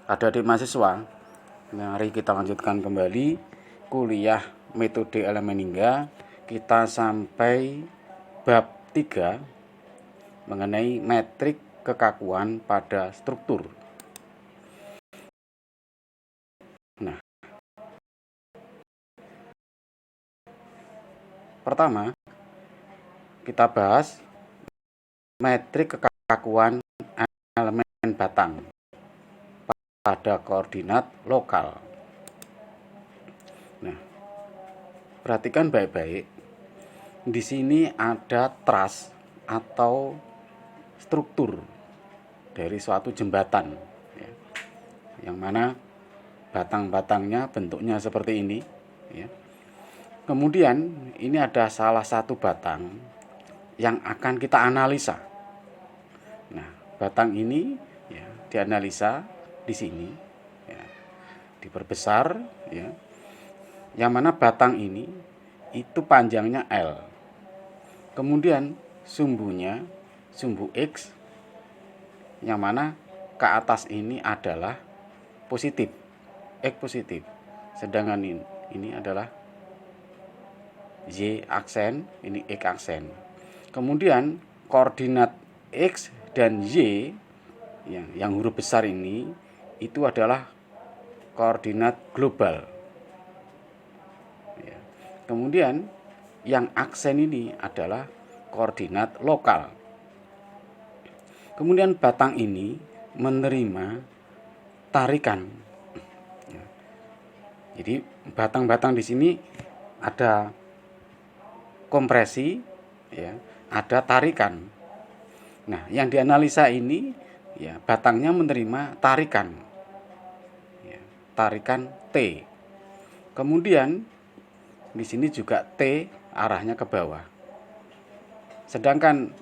Adik-adik mahasiswa, mari kita lanjutkan kembali kuliah metode elemen hingga. Kita sampai bab 3 mengenai metrik kekakuan pada struktur. Nah, pertama kita bahas metrik kekakuan elemen batang pada koordinat lokal. Nah, perhatikan baik-baik. Di sini ada truss atau struktur dari suatu jembatan, ya, yang mana batang-batangnya bentuknya seperti ini. Ya. Kemudian ini ada salah satu batang yang akan kita analisa. Nah, batang ini ya, dianalisa di sini, ya, diperbesar, ya, yang mana batang ini itu panjangnya L. Kemudian sumbunya sumbu X, yang mana ke atas ini adalah positif, X positif, sedangkan ini adalah Y aksen, ini X aksen. Kemudian koordinat X dan Y yang huruf besar ini itu adalah koordinat global. Ya. Kemudian yang aksen ini adalah koordinat lokal. Kemudian batang ini menerima tarikan. Ya. Jadi batang-batang di sini ada kompresi, ya, ada tarikan. Nah, yang dianalisa ini ya batangnya menerima tarikan, ya, tarikan T. Kemudian di sini juga T arahnya ke bawah. Sedangkan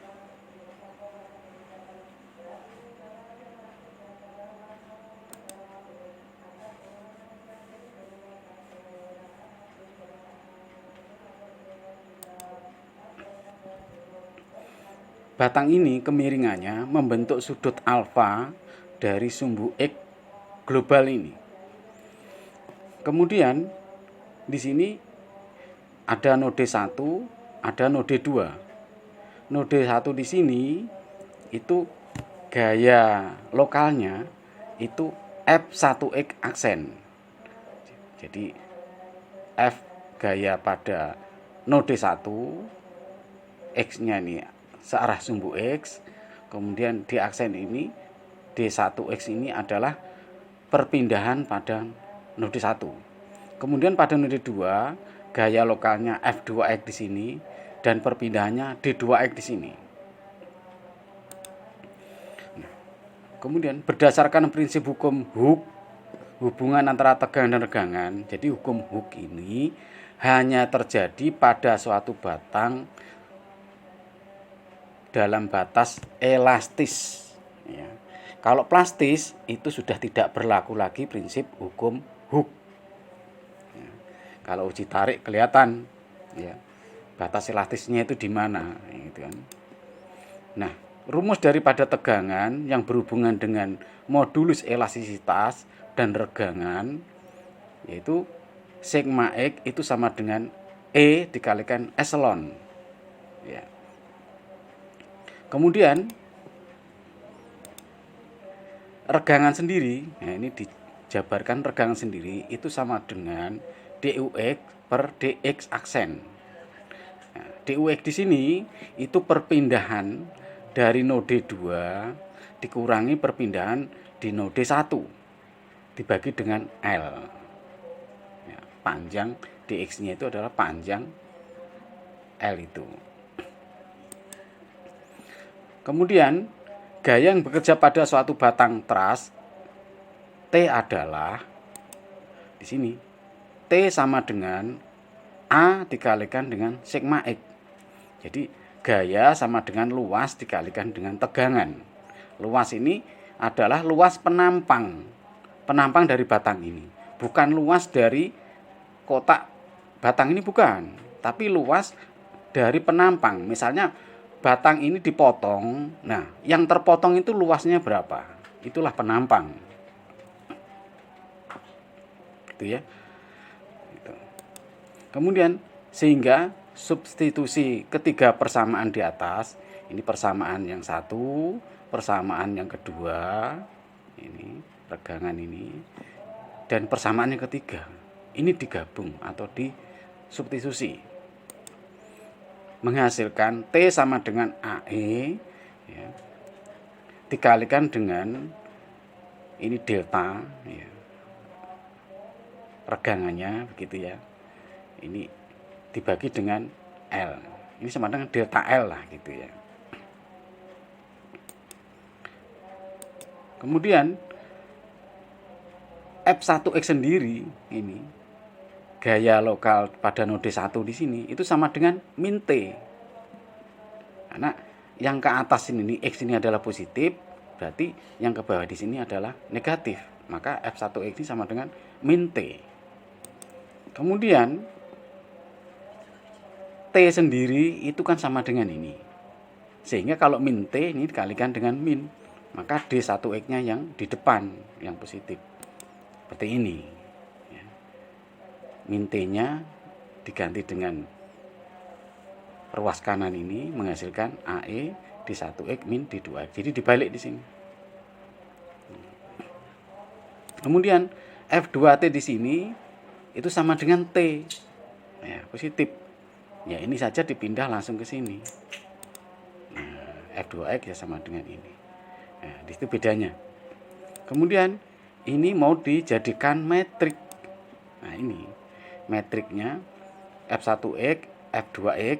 batang ini kemiringannya membentuk sudut alfa dari sumbu X global ini. Kemudian di sini ada node 1, ada node 2. Node 1 di sini itu gaya lokalnya itu F1X aksen. Jadi F gaya pada node 1, X-nya ini searah sumbu X, kemudian di aksen ini D1X ini adalah perpindahan pada node 1. Kemudian pada node 2 gaya lokalnya F2X di sini dan perpindahannya D2X di sini. Nah, kemudian berdasarkan prinsip hukum Hooke, hubungan antara tegangan dan regangan, jadi hukum Hooke ini hanya terjadi pada suatu batang dalam batas elastis, ya. Kalau plastis itu sudah tidak berlaku lagi prinsip hukum Hooke, ya. Kalau uji tarik kelihatan, ya, batas elastisnya itu di mana, gitu kan. Nah, rumus daripada tegangan yang berhubungan dengan modulus elastisitas dan regangan yaitu sigma X itu sama dengan E dikalikan epsilon, ya. Kemudian regangan sendiri, nah ini dijabarkan regangan sendiri itu sama dengan DUX per DX aksen. Nah, DUX di sini itu perpindahan dari node 2 dikurangi perpindahan di node 1 dibagi dengan L. Ya, panjang DX-nya itu adalah panjang L itu. Kemudian gaya yang bekerja pada suatu batang truss T adalah di sini T sama dengan A dikalikan dengan sigma X. Jadi gaya sama dengan luas dikalikan dengan tegangan. Luas ini adalah luas penampang dari batang ini, bukan luas dari kotak batang ini, bukan, tapi luas dari penampang. Misalnya batang ini dipotong, nah yang terpotong itu luasnya berapa? Itulah penampang. gitu ya. Gitu. Kemudian sehingga substitusi ketiga persamaan di atas, ini persamaan yang satu, persamaan yang kedua, ini regangan ini, dan persamaan yang ketiga, ini digabung atau disubstitusi, menghasilkan T sama dengan AE, ya, dikalikan dengan ini delta, ya, regangannya begitu ya, ini dibagi dengan L, ini sama dengan delta L lah gitu ya. Kemudian F1X sendiri ini gaya lokal pada node 1 di sini itu sama dengan min T. Karena yang ke atas ini X ini adalah positif, berarti yang ke bawah di sini adalah negatif. Maka F1X ini sama dengan min T. Kemudian T sendiri itu kan sama dengan ini. Sehingga kalau min T ini dikalikan dengan min, maka D1X-nya yang di depan, yang positif. Seperti ini. Ya. Min T-nya diganti dengan ruas kanan ini menghasilkan AE D1X min D2X. Jadi dibalik di sini. Kemudian F2T di sini itu sama dengan T. Ya, positif. Ya, ini saja dipindah langsung ke sini. Nah, F2X ya sama dengan ini. Nah, di situ bedanya. Kemudian ini mau dijadikan metrik. Nah, ini metriknya F1X, F2X.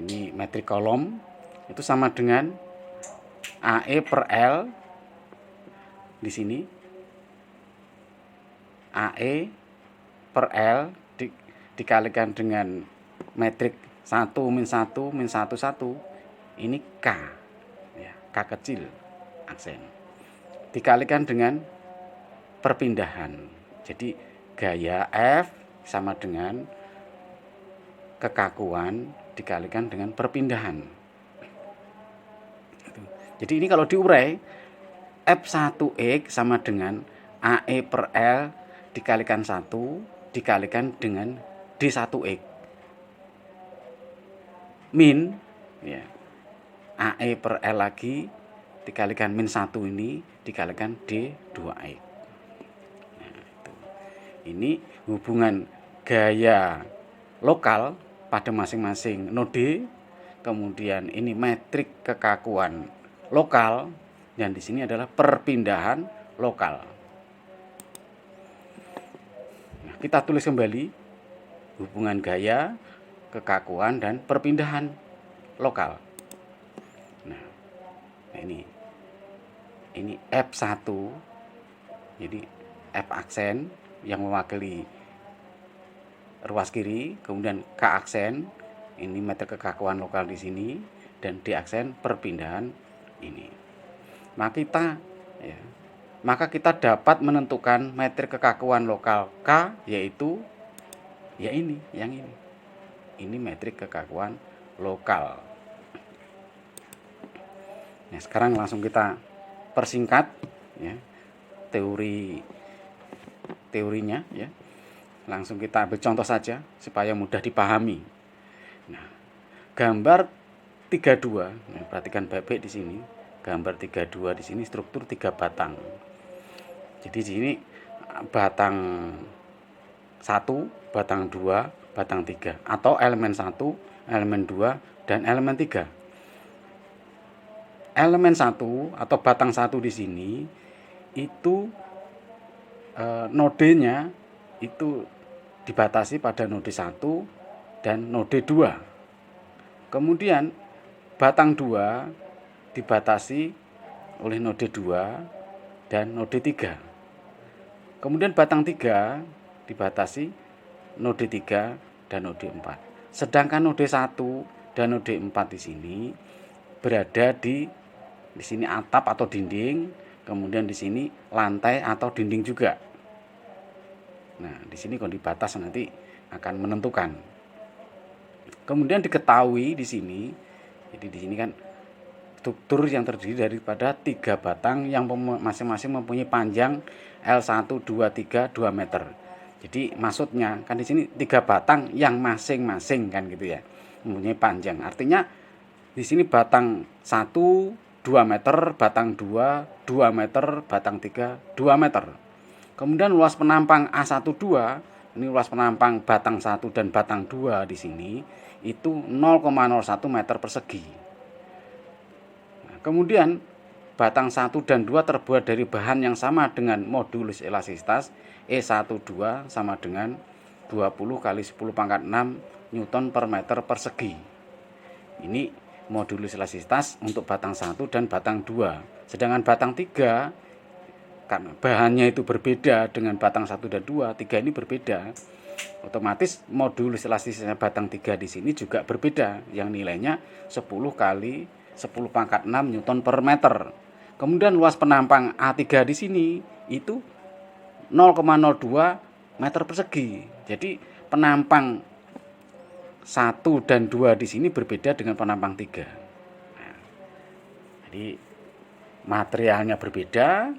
Ini metrik kolom itu sama dengan AE per L di sini. AE per L dikalikan dengan metrik 1 min 1 min 1 1. Ini K. Ya, K kecil aksen. Dikalikan dengan perpindahan. Jadi gaya F sama dengan kekakuan dikalikan dengan perpindahan. Jadi ini kalau diurai, F1X sama dengan AE per L dikalikan 1 dikalikan dengan D1X min, ya, AE per L lagi dikalikan min 1 ini dikalikan D2X. Nah, itu. Ini hubungan gaya lokal pada masing-masing node. Kemudian ini metrik kekakuan lokal, dan di sini adalah perpindahan lokal. Nah, kita tulis kembali hubungan gaya, kekakuan, dan perpindahan lokal. Nah, ini F1, jadi F aksen yang mewakili ruas kiri, kemudian K aksen, ini metrik kekakuan lokal di sini, dan D aksen perpindahan ini. Maka kita dapat menentukan metrik kekakuan lokal K, yaitu ya ini, yang ini. Ini metrik kekakuan lokal. Nah, sekarang langsung kita persingkat ya, teorinya ya. Langsung kita ambil contoh saja supaya mudah dipahami. Nah, gambar 32, nah, perhatikan baik-baik di sini. Gambar 32 di sini struktur 3 batang. Jadi di sini batang 1, batang 2, batang 3, atau elemen 1, elemen 2, dan elemen 3. Elemen 1 atau batang 1 di sini itu nodenya itu dibatasi pada node 1 dan node 2. Kemudian batang 2 dibatasi oleh node 2 dan node 3. Kemudian batang 3 dibatasi node 3 dan node 4. Sedangkan node 1 dan node 4 di sini berada di sini atap atau dinding, kemudian di sini lantai atau dinding juga. Nah, di sini kalau dibatas nanti akan menentukan. Kemudian diketahui di sini, jadi di sini kan struktur yang terdiri daripada 3 batang yang masing-masing mempunyai panjang L1, 2, 3, 2 meter. Jadi maksudnya kan di sini 3 batang yang masing-masing kan gitu ya, mempunyai panjang. Artinya di sini batang 1 2 meter, batang 2 2 meter, batang 3 2 meter. Kemudian luas penampang A12, ini luas penampang batang 1 dan batang 2 di sini itu 0,01 meter persegi. Kemudian batang 1 dan 2 terbuat dari bahan yang sama dengan modulus elastisitas E12 sama dengan 20 kali 10 pangkat 6 Newton per meter persegi. Ini modulus elastisitas untuk batang 1 dan batang 2. Sedangkan batang 3 karena bahannya itu berbeda dengan batang 1 dan 2, 3 ini berbeda. Otomatis modulus elastisitasnya batang 3 di sini juga berbeda, yang nilainya 10 kali 10 pangkat 6 Newton per meter. Kemudian luas penampang A3 di sini itu 0,02 meter persegi. Jadi penampang 1 dan 2 di sini berbeda dengan penampang 3. Nah, jadi materialnya berbeda,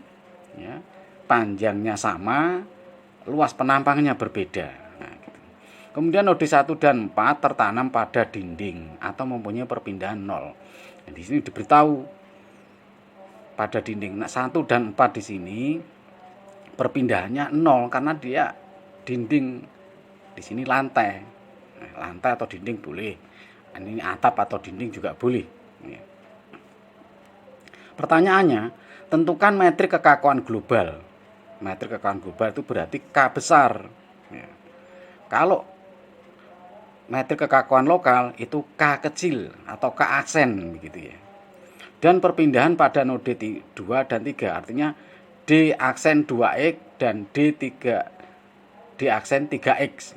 ya, panjangnya sama, luas penampangnya berbeda. Nah, gitu. Kemudian node 1 dan 4 tertanam pada dinding atau mempunyai perpindahan 0. Nah, di sini diberitahu pada dinding. Nah, 1 dan 4 di sini perpindahannya 0 karena dia dinding, di sini lantai. Nah, lantai atau dinding boleh. Ini atap atau dinding juga boleh. Ya. Pertanyaannya, tentukan metrik kekakuan global. Metrik kekakuan global itu berarti K besar. Ya. Kalau metrik kekakuan lokal itu K kecil atau K aksen begitu ya. Dan perpindahan pada node 2 dan 3 artinya D aksen 2X dan D aksen 3X.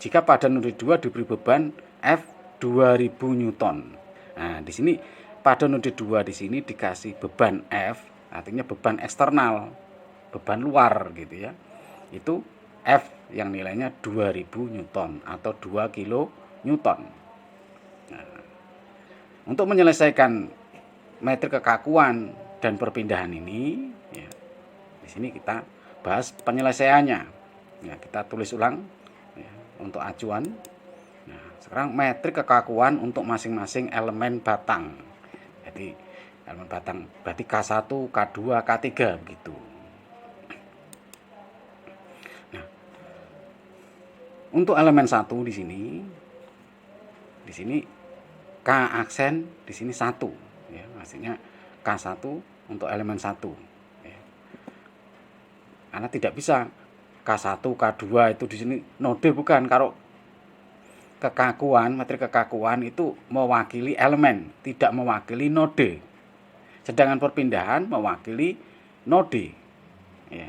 Jika pada node 2 diberi beban F 2000 Newton. Nah, di sini pada node 2 di sini dikasih beban F, artinya beban eksternal, beban luar gitu ya. Itu F yang nilainya 2000 Newton atau 2 kilo Newton. Nah, untuk menyelesaikan metrik kekakuan dan perpindahan ini, ya, di sini kita bahas penyelesaiannya. Ya, kita tulis ulang ya, untuk acuan. Nah, sekarang metrik kekakuan untuk masing-masing elemen batang. Jadi elemen batang berarti K1, K2, K3 begitu. Nah, untuk elemen 1 di sini K aksen di sini 1. Ya, maksudnya K1 untuk elemen 1 ya. Karena tidak bisa K1, K2 itu di sini node bukan. Kalau kekakuan, metrik kekakuan itu mewakili elemen, tidak mewakili node. Sedangkan perpindahan mewakili node ya.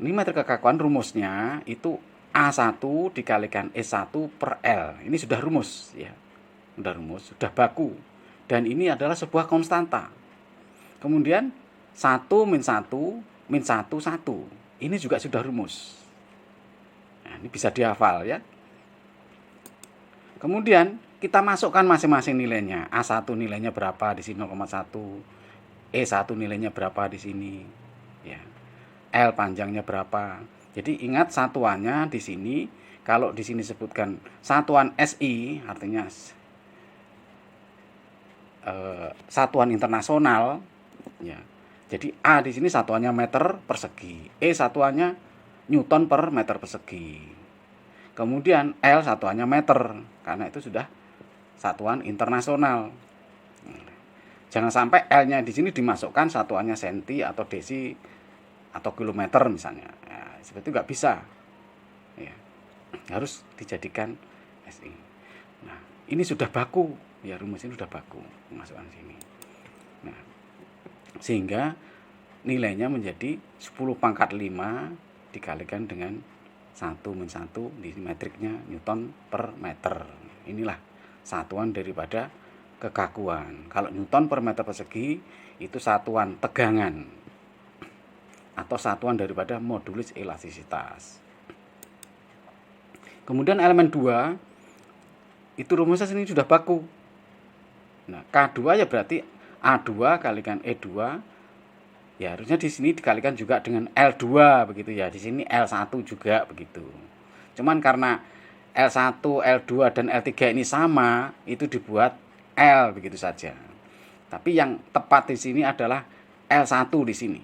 Ini metrik kekakuan rumusnya itu A1 dikalikan E1 per L. Ini sudah rumus ya. Sudah baku, dan ini adalah sebuah konstanta. Kemudian 1 min 1 min 1 1 ini juga sudah rumus. Nah, ini bisa dihafal ya. Kemudian kita masukkan masing-masing nilainya. A1 nilainya berapa di sini 0,1, E1 nilainya berapa di sini ya, L panjangnya berapa. Jadi ingat satuannya di sini, kalau di sini sebutkan satuan SI artinya satuan internasional ya. Jadi A di sini satuannya meter persegi, E satuannya Newton per meter persegi. Kemudian L satuannya meter karena itu sudah satuan internasional. Jangan sampai L-nya di sini dimasukkan satuannya senti atau desi atau kilometer misalnya. Ya, seperti itu nggak bisa. Ya, harus dijadikan SI. Nah, ini sudah baku. Ya, rumus ini sudah baku masukkan sini. Nah, sehingga nilainya menjadi 10 pangkat 5 dikalikan dengan 1 min 1 di metriknya Newton per meter. Inilah satuan daripada kekakuan. Kalau Newton per meter persegi itu satuan tegangan atau satuan daripada modulus elastisitas. Kemudian elemen 2 itu rumusnya sini sudah baku. Nah, K2 ya berarti A2 kalikan E2. Ya harusnya di sini dikalikan juga dengan L2 begitu ya. Di sini L1 juga begitu. Cuman karena L1, L2 dan L3 ini sama, itu dibuat L begitu saja. Tapi yang tepat di sini adalah L1 di sini.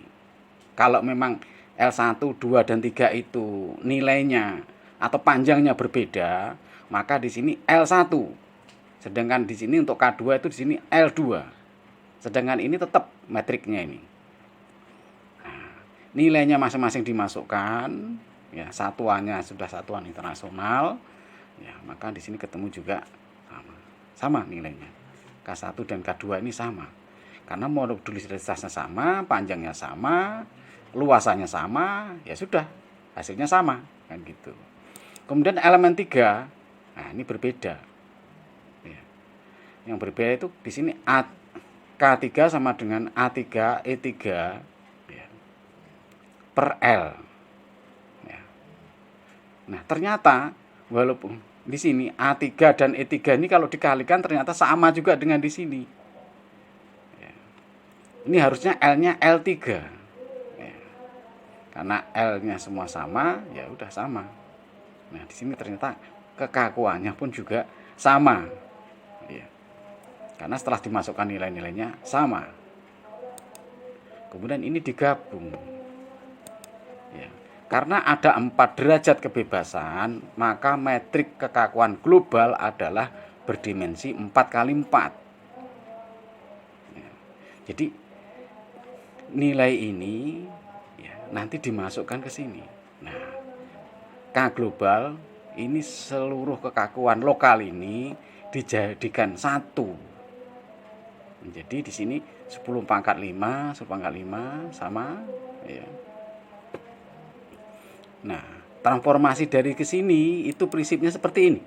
Kalau memang L1, 2 dan 3 itu nilainya atau panjangnya berbeda, maka di sini L1. Sedangkan di sini untuk K2 itu di sini L2. Sedangkan ini tetap metriknya ini. Nah, nilainya masing-masing dimasukkan, ya satuannya sudah satuan internasional, ya maka di sini ketemu juga sama nilainya. K1 dan K2 ini sama. Karena modularitasnya sama, panjangnya sama, luasannya sama, ya sudah, hasilnya sama kan gitu. Kemudian elemen 3, nah ini berbeda. Ya. Yang berbeda itu di sini K3 sama dengan A3 E3 ya, per L. Ya. Nah, ternyata walaupun di sini A3 dan E3 ini kalau dikalikan ternyata sama juga dengan di sini. Ya. Ini harusnya L-nya L3. Ya. Karena L-nya semua sama, ya udah sama. Nah, di sini ternyata kekakuannya pun juga sama. Ya. Karena setelah dimasukkan nilai-nilainya sama. Kemudian ini digabung. Ya. Karena ada 4 derajat kebebasan, maka metrik kekakuan global adalah berdimensi 4 kali 4. Ya. Jadi nilai ini ya, nanti dimasukkan ke sini. Nah, K global ini seluruh kekakuan lokal ini dijadikan satu. Jadi di sini 10 pangkat 5, 10 pangkat 5 sama ya. Nah, transformasi dari ke sini itu prinsipnya seperti ini.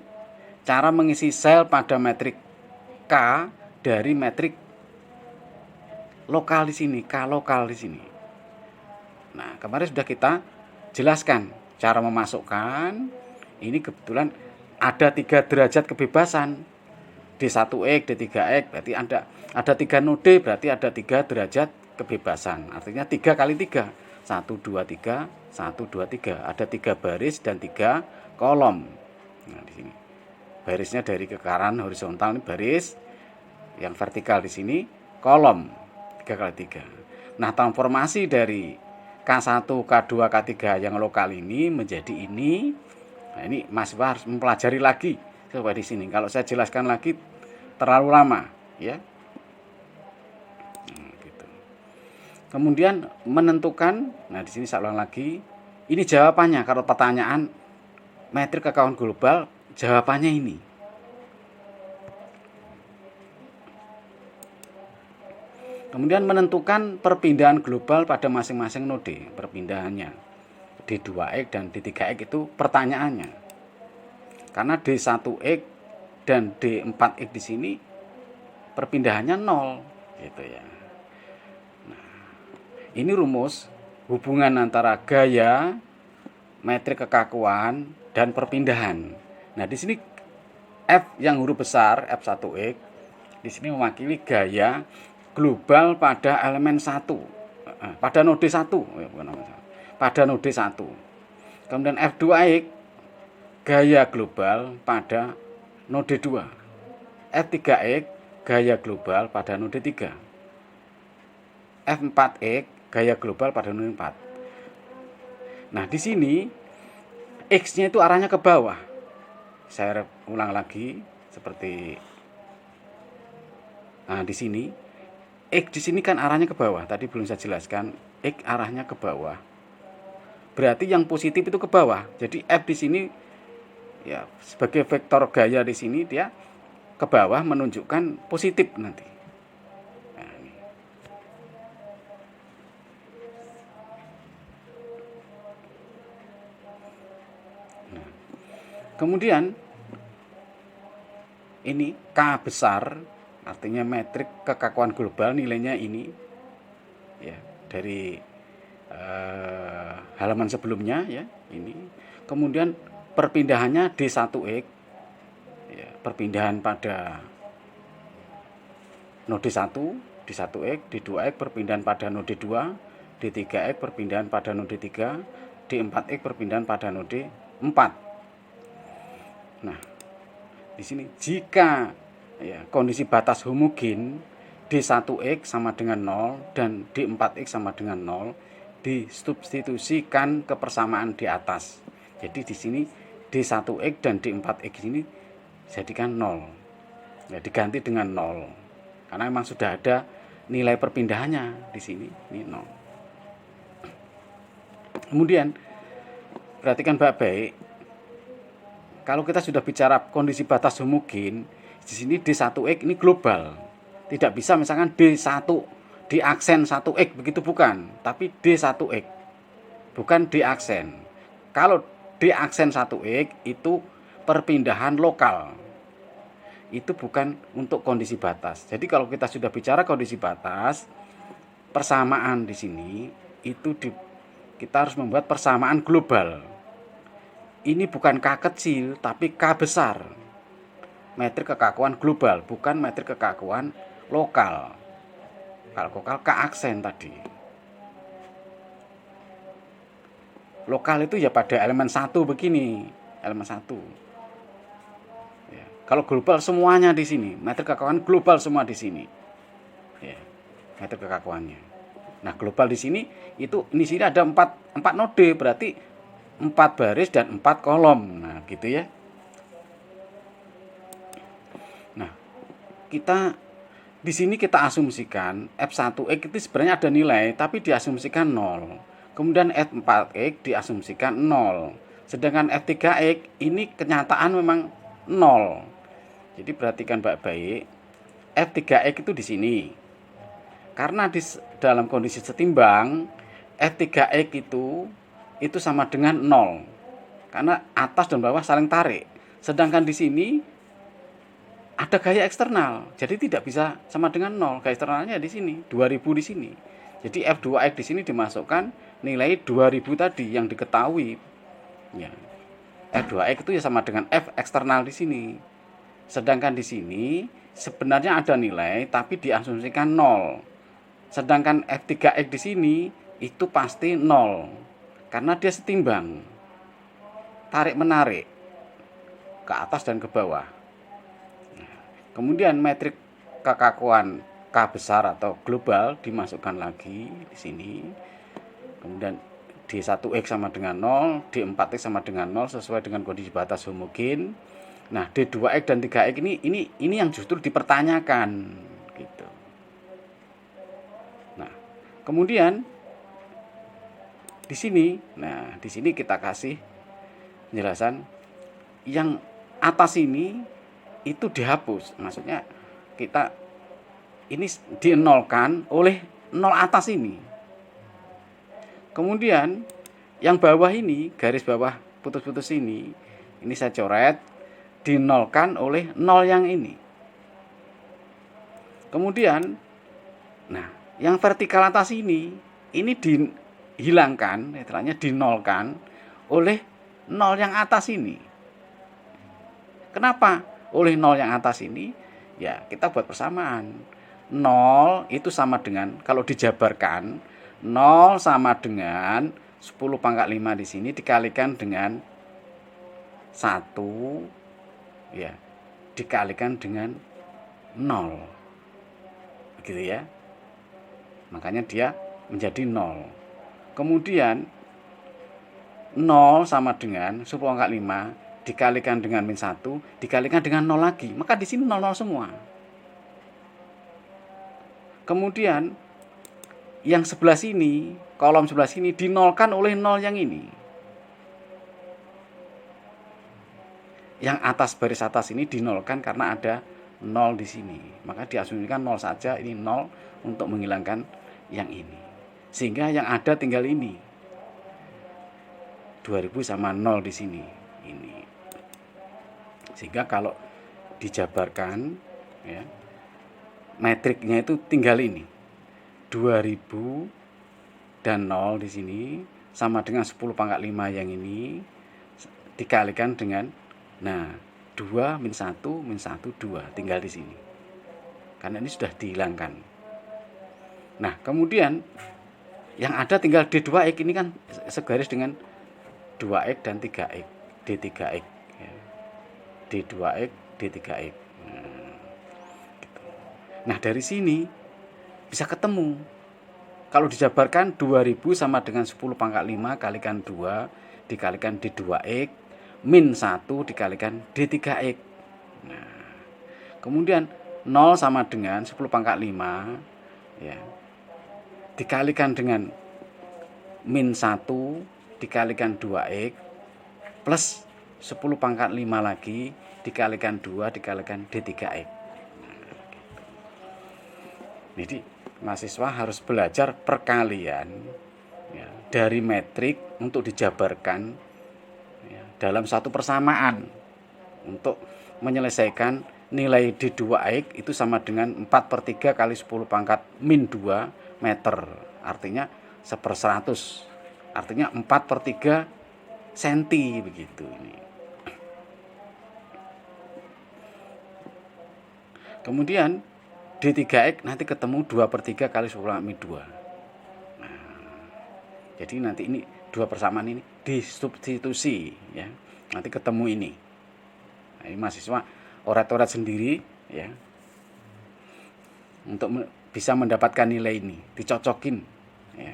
Cara mengisi sel pada metrik K dari metrik lokal di sini, K lokal di sini. Nah, kemarin sudah kita jelaskan cara memasukkan. Ini kebetulan ada 3 derajat kebebasan. D1X, D3X berarti ada 3 node, berarti ada 3 derajat kebebasan. Artinya 3 kali 3. 1 2 3, 1 2 3. Ada 3 baris dan 3 kolom. Nah, di sini. Barisnya dari ke kanan horizontal ini baris, yang vertikal di sini kolom 3 kali 3. Nah, transformasi dari K1, K2, K3 yang lokal ini menjadi ini. Nah, ini mahasiswa harus mempelajari lagi coba di sini. Kalau saya jelaskan lagi terlalu lama, ya. Gitu. Kemudian menentukan, nah di sini saya ulang lagi. Ini jawabannya kalau pertanyaan metrik kekakuan global, jawabannya ini. Kemudian menentukan perpindahan global pada masing-masing node, perpindahannya. D2X dan D3X itu pertanyaannya. Karena D1X dan D4X di sini perpindahannya 0 gitu ya. Nah, ini rumus hubungan antara gaya, metrik kekakuan dan perpindahan. Nah, di sini F yang huruf besar F1X di sini mewakili gaya global pada elemen 1. Pada node 1, pada node 1. Kemudian F2X gaya global pada node 2. F3X gaya global pada node 3. F4X gaya global pada node 4. Nah, di sini X-nya itu arahnya ke bawah. Saya ulang lagi seperti nah, di sini X di sini kan arahnya ke bawah. Tadi belum saya jelaskan, X arahnya ke bawah. Berarti yang positif itu ke bawah. Jadi F di sini ya sebagai vektor gaya di sini dia ke bawah menunjukkan positif nanti. Nah, ini. Nah, kemudian ini K besar artinya metrik kekakuan global nilainya ini ya dari halaman sebelumnya ya ini. Kemudian perpindahannya D1X ya, perpindahan pada node 1, D1X, D2X perpindahan pada node 2, D3X perpindahan pada node 3, D4X perpindahan pada node 4. Nah, di sini jika ya, kondisi batas homogen D1X sama dengan 0 dan D4X sama dengan 0, disubstitusikan kepersamaan di atas. Jadi di sini D1X dan D4X ini jadikan 0. Ya, diganti dengan 0. Karena memang sudah ada nilai perpindahannya di sini, ini 0. Kemudian perhatikan baik-baik. Kalau kita sudah bicara kondisi batas homogen, di sini D1X ini global. Tidak bisa misalkan D1 di aksen 1X begitu, bukan, tapi D1X. Bukan di aksen. Kalau di aksen 1X itu perpindahan lokal. Itu bukan untuk kondisi batas. Jadi kalau kita sudah bicara kondisi batas, persamaan di sini itu kita harus membuat persamaan global. Ini bukan K kecil tapi K besar. Metrik kekakuan global, bukan metrik kekakuan lokal. Kalau lokal K aksen tadi. Lokal itu ya pada elemen 1 begini, elemen 1. Ya. Kalau global semuanya di sini, metrik kekakuan global semua di sini. Ya, metrik kekakuannya. Nah, global di sini itu di sini ada 4 node, berarti 4 baris dan 4 kolom. Nah, gitu ya. Nah, kita di sini kita asumsikan F1X itu sebenarnya ada nilai tapi diasumsikan 0. Kemudian F4X diasumsikan 0. Sedangkan F3X ini kenyataan memang 0. Jadi perhatikan baik-baik. F3X itu di sini. Karena di dalam kondisi setimbang, F3X itu sama dengan 0. Karena atas dan bawah saling tarik. Sedangkan di sini ada gaya eksternal. Jadi tidak bisa sama dengan 0. Gaya eksternalnya di sini, 2000 di sini. Jadi F2X di sini dimasukkan nilai 2000 tadi yang diketahui. Ya. F2X itu ya sama dengan F eksternal di sini. Sedangkan di sini sebenarnya ada nilai tapi diasumsikan 0. Sedangkan F3X di sini itu pasti 0. Karena dia setimbang. Tarik-menarik ke atas dan ke bawah. Kemudian metrik kekakuan K besar atau global dimasukkan lagi di sini. Kemudian D1X sama dengan 0, D4X sama dengan 0 sesuai dengan kondisi batas homogen. Nah, D2X dan 3X ini yang justru dipertanyakan gitu. Nah, kemudian di sini kita kasih penjelasan yang atas ini itu dihapus. Maksudnya kita ini dienolkan oleh 0 atas ini. Kemudian yang bawah ini, garis bawah putus-putus ini saya coret, dinolkan oleh 0 yang ini. Kemudian, nah, yang vertikal atas ini dihilangkan, istilahnya dinolkan oleh 0 yang atas ini. Kenapa oleh 0 yang atas ini? Ya, kita buat persamaan. 0 itu sama dengan, kalau dijabarkan, 0 sama dengan 10 pangkat 5 di sini dikalikan dengan 1 ya, dikalikan dengan 0. Begitu ya. Makanya dia menjadi 0. Kemudian 0 sama dengan 10 pangkat 5 dikalikan dengan min 1 dikalikan dengan 0 lagi. Maka di sini 0 semua. Kemudian yang sebelah sini, kolom sebelah sini dinolkan oleh 0 yang ini. Yang atas baris atas ini dinolkan karena ada 0 di sini. Maka diasumsikan 0 saja, ini 0 untuk menghilangkan yang ini. Sehingga yang ada tinggal ini. 2000 sama 0 di sini. Ini. Sehingga kalau dijabarkan ya, metriknya itu tinggal ini. 2000 dan 0 di sini sama dengan 10 pangkat 5 yang ini dikalikan dengan 2 min 1 min 1 2 tinggal di sini. karena ini sudah dihilangkan. Nah, kemudian yang ada tinggal D2X, ini kan segaris dengan 2X dan 3X, D3X ya. D2X, D3X. Nah, dari sini bisa ketemu. Kalau dijabarkan 2000 sama dengan 10 pangkat 5 kalikan 2 dikalikan D2X min 1 dikalikan D3X. Nah, kemudian 0 sama dengan 10 pangkat 5 ya, dikalikan dengan min 1 dikalikan 2X plus 10 pangkat 5 lagi dikalikan 2 dikalikan D3X. Jadi mahasiswa harus belajar perkalian ya, dari metrik untuk dijabarkan ya, dalam satu persamaan untuk menyelesaikan nilai D2X itu sama dengan 4/3 kali 10 pangkat min 2 meter, artinya 1/100, artinya 4/3 senti begitu ini. Kemudian D3X nanti ketemu 2/3 kali 10 pangkat min 2. Nah, jadi nanti ini dua persamaan ini disubstitusi ya. Nanti ketemu ini. Nah, ini mahasiswa orat-orat sendiri ya. Untuk bisa mendapatkan nilai ini, dicocokin ya.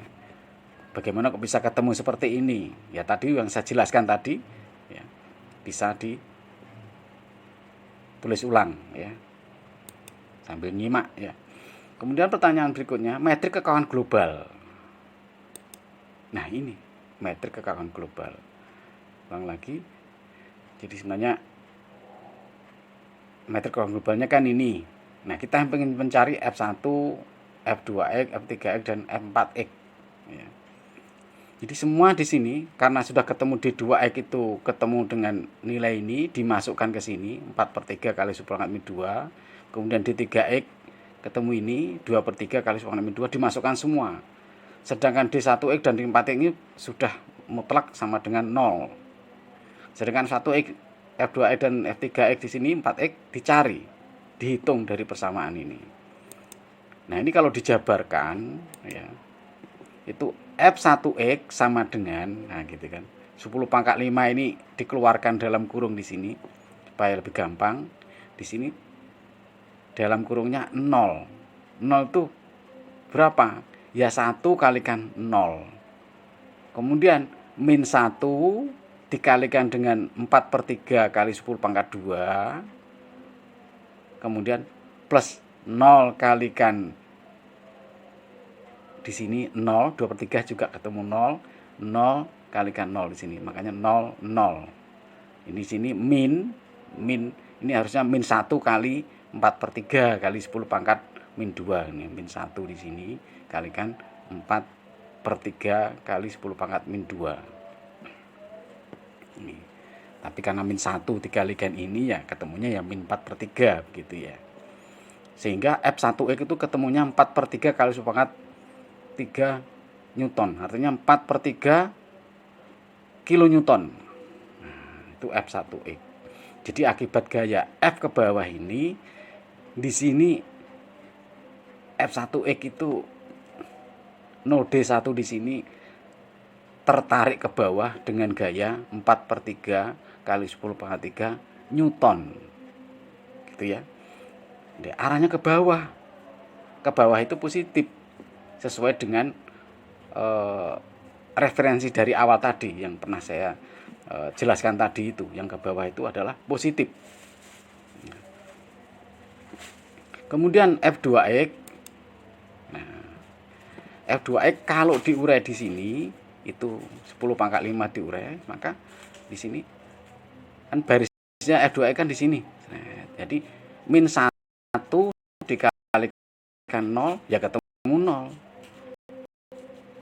Bagaimana kok bisa ketemu seperti ini? Ya tadi yang saya jelaskan tadi ya. Bisa ditulis ulang ya. Sambil nyimak ya. Kemudian pertanyaan berikutnya, metrik kekauan global. Nah, ini metrik kekauan global. Ulang lagi. Jadi sebenarnya metrik kekauan globalnya kan ini. Nah, kita ingin mencari F1, F2X, F3X dan F4X ya. Jadi semua di sini karena sudah ketemu D2X itu ketemu dengan nilai ini dimasukkan ke sini 4/3 kali 10 pangkat min 2. Kemudian D3X ketemu ini 2/3 kali 10 pangkat min 2 dimasukkan semua. Sedangkan D1X dan D4X ini sudah mutlak sama dengan 0. Sedangkan 1X, F2X dan F3X di sini 4X dicari, dihitung dari persamaan ini. Nah, ini kalau dijabarkan ya, itu F1X sama dengan, nah gitu kan, 10 pangkat 5 ini dikeluarkan dalam kurung di sini supaya lebih gampang. Di sini dalam kurungnya 0. 0 itu berapa? Ya 1 kalikan 0. Kemudian min 1 dikalikan dengan 4/3 kali 10 pangkat 2. Kemudian plus 0 kalikan di sini 0, 2/3 juga ketemu 0. 0 kalikan 0 di sini. Makanya 0, 0. Ini sini min ini harusnya min 1 kali 4/3 kali 10 pangkat min 2. Ini min 1 di sini kalikan 4/3 kali 10 pangkat min 2. Ini. Tapi karena min 1 dikalikan ini ya ketemunya ya min 4/3 begitu ya. Sehingga F1X itu ketemunya 4/3 kali 10 pangkat 3 Newton. Artinya 4/3 kilonewton. Nah, itu F1X. Jadi akibat gaya F ke bawah ini, di sini F1X itu node 1 di sini tertarik ke bawah dengan gaya 4/3 kali 10 pangkat 3 Newton. Gitu ya. Jadi, arahnya ke bawah. Ke bawah itu positif. Sesuai dengan referensi dari awal tadi yang pernah saya jelaskan tadi itu, yang ke bawah itu adalah positif. Kemudian F2X. Nah, F2X kalau diurai di sini itu 10 pangkat 5 diurai, maka di sini kan barisnya F2X kan di sini. Nah, jadi min 1 dikalikan 0 ya ketemu 0.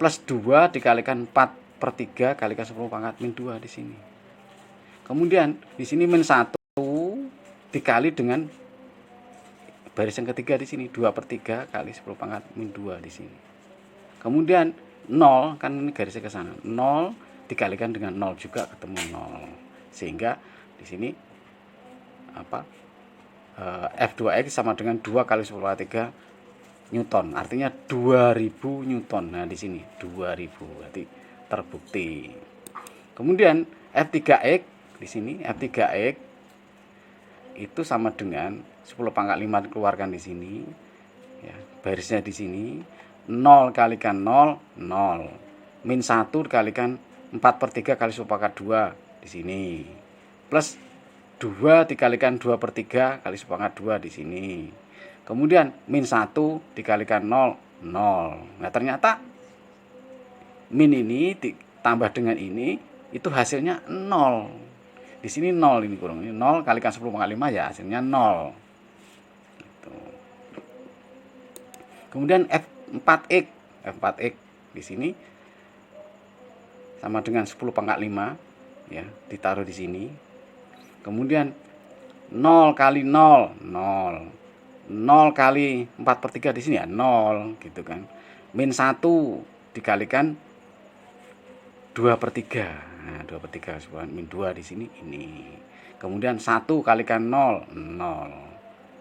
Plus 2 dikalikan 4/3 kalikan 10 pangkat min 2 di sini. Kemudian di sini min 1 dikali dengan baris yang ketiga di sini 2/3 kali 10 pangkat min 2 di sini. Kemudian 0 kan ini garisnya ke sana. 0 dikalikan dengan 0 juga ketemu 0. Sehingga di sini apa? F2X sama dengan 2 kali 10 pangkat 3 Newton, artinya 2000 Newton. Nah, di sini 2000 berarti terbukti. Kemudian F3X di sini, F3X itu sama dengan 10 pangkat 5 dikeluarkan di sini. Ya, barisnya di sini 0 kalikan 0, 0. Min 1 dikalikan 4/3 kali 10 pangkat 2 di sini. Plus 2 dikalikan 2/3 kali 10 pangkat 2 di sini. Kemudian min 1 dikalikan 0, 0. Nah, ternyata min ini ditambah dengan ini itu hasilnya 0. Di sini 0 ini kurang. Ini 0 kalikan 10 pangkat 5 ya hasilnya 0. Gitu. Kemudian F4X. F4X di sini sama dengan 10 pangkat 5 ya, ditaruh di sini. Kemudian 0 kali 0, 0. 0 kali 4/3 di sini ya 0 gitu kan. Min 1 dikalikan 2/3. Nah, 2/3 min 2 di sini ini. Kemudian 1 kalikan 0, 0.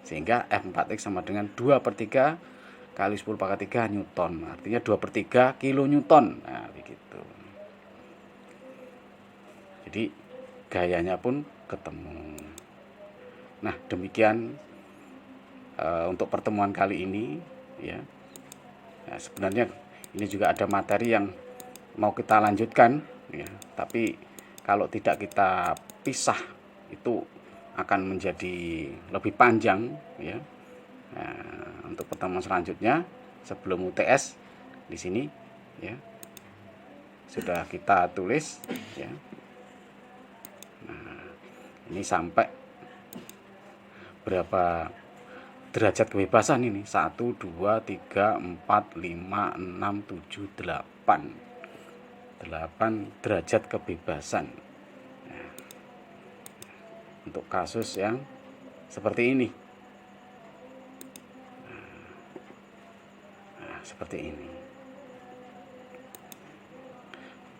Sehingga F4X sama dengan 2/3 kali 10 pangkat 3 Newton. Artinya 2/3 kilonewton. Nah, begitu. Jadi gayanya pun ketemu. Nah, demikian untuk pertemuan kali ini ya. Nah, sebenarnya ini juga ada materi yang mau kita lanjutkan ya, tapi kalau tidak kita pisah itu akan menjadi lebih panjang ya. Nah, untuk pertemuan selanjutnya sebelum UTS di sini ya sudah kita tulis ya. Nah, ini sampai berapa derajat kebebasan ini? 1, 2, 3, 4, 5, 6, 7, 8 derajat kebebasan. Nah, untuk kasus yang seperti ini. Nah, seperti ini.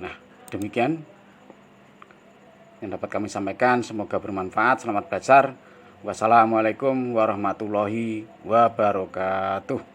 Nah, demikian yang dapat kami sampaikan. Semoga bermanfaat. Selamat belajar. Wassalamualaikum warahmatullahi wabarakatuh.